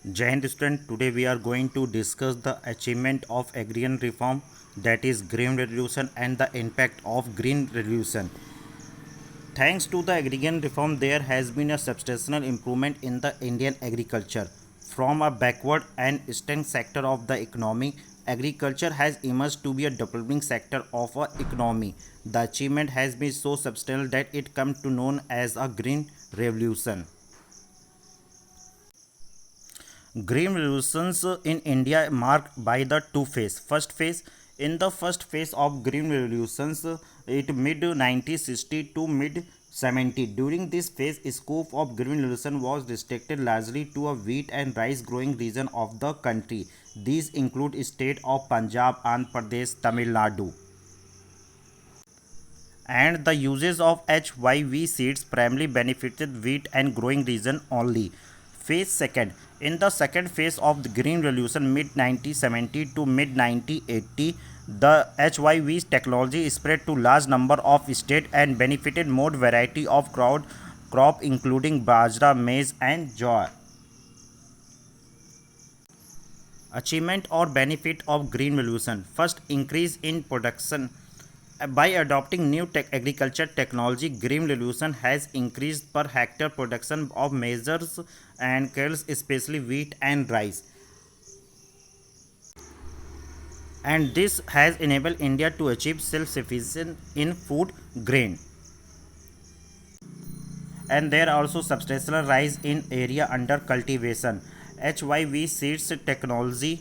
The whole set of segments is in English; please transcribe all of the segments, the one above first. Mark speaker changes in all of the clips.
Speaker 1: Jai Hind student, today we are going to discuss the achievement of agrarian reform, that is Green Revolution, and the impact of Green Revolution. Thanks to the agrarian reform, there has been a substantial improvement in the Indian agriculture. From a backward and distant sector of the economy, agriculture has emerged to be a developing sector of our economy. The achievement has been so substantial that it come to known as a Green Revolution. Green revolutions in India marked by the two phase. First phase, in the first phase of green revolutions, it mid 1960 to mid 70. During this phase, scope of green revolution was restricted largely to a wheat and rice growing region of the country. These include state of Punjab, Andhra Pradesh, Tamil Nadu, and the uses of HYV seeds primarily benefited wheat and growing region only. Phase second. In the second phase of the Green Revolution mid 1970 to mid 1980, the HYV technology spread to large number of states and benefited more variety of crop including bajra, maize and jowar. Achievement or benefit of green revolution. First, increase in production. By adopting new agriculture technology, green revolution has increased per hectare production of measures and cereals, especially wheat and rice, and this has enabled India to achieve self-sufficiency in food grain. And there are also substantial rise in area under cultivation. HYV seeds technology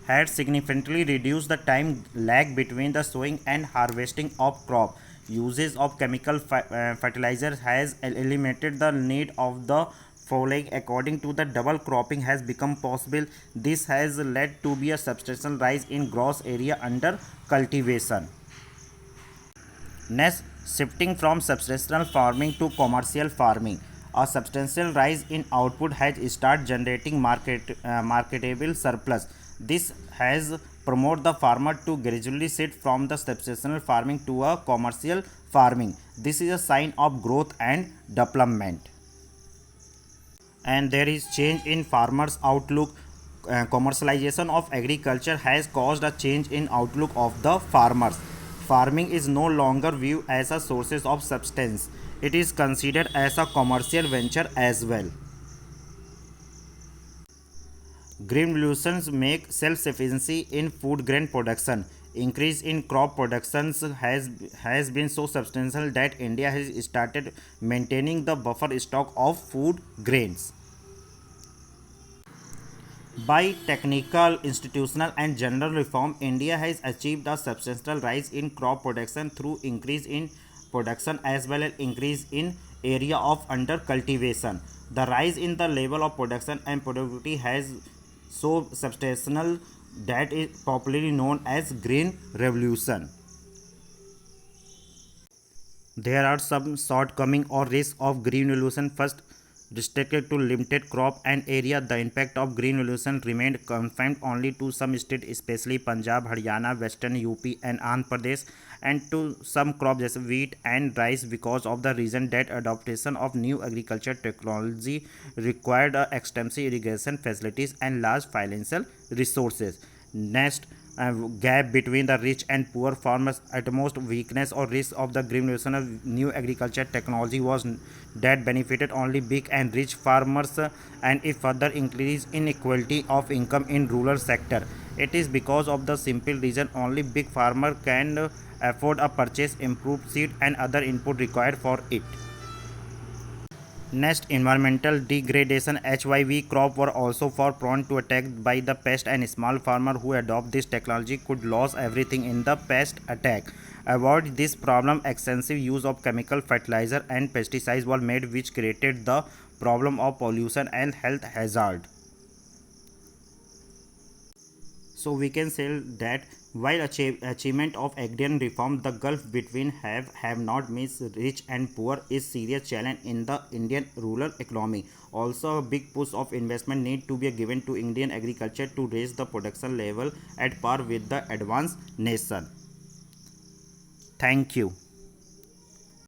Speaker 1: had significantly reduced the time lag between the sowing and harvesting of crop. Uses of chemical fertilizers has eliminated the need of the foliage. According to the double cropping has become possible. This has led to be a substantial rise in gross area under cultivation. Next, shifting from subsistence farming to commercial farming, a substantial rise in output has started generating marketable surplus. This has promoted the farmer to gradually shift from the subsistence farming to a commercial farming. This is a sign of growth and development. And there is change in farmers' outlook. Commercialization of agriculture has caused a change in outlook of the farmers. Farming is no longer viewed as a source of substance. It is considered as a commercial venture as well. Green revolutions make self-sufficiency in food grain production. Increase in crop productions has been so substantial that India has started maintaining the buffer stock of food grains. By technical, institutional, and general reform, India has achieved a substantial rise in crop production through increase in production as well as increase in area of under cultivation. The rise in the level of production and productivity has so substantial that is popularly known as Green Revolution. There are some shortcomings or risks of green revolution. First, restricted to limited crop and area, the impact of green revolution remained confined only to some states, especially Punjab, Haryana, Western UP, and Andhra Pradesh, and to some crops such as wheat and rice, because of the reason that adoption of new agriculture technology required extensive irrigation facilities and large financial resources. Next, gap between the rich and poor farmers. Utmost weakness or risk of the green revolution of new agriculture technology was that benefited only big and rich farmers, and it further increased inequality of income in rural sector. It is because of the simple reason only big farmer can afford a purchase improved seed and other input required for it. Next, environmental degradation. HYV crop were also for prone to attack by the pest, and small farmer who adopt this technology could lose everything in the pest attack. Avoid this problem, extensive use of chemical fertilizer and pesticides were made, which created the problem of pollution and health hazard. So we can say that while achievement of agrarian reform, the gulf between have not means rich and poor is serious challenge in the Indian rural economy. Also, a big push of investment need to be given to Indian agriculture to raise the production level at par with the advanced nation. Thank you.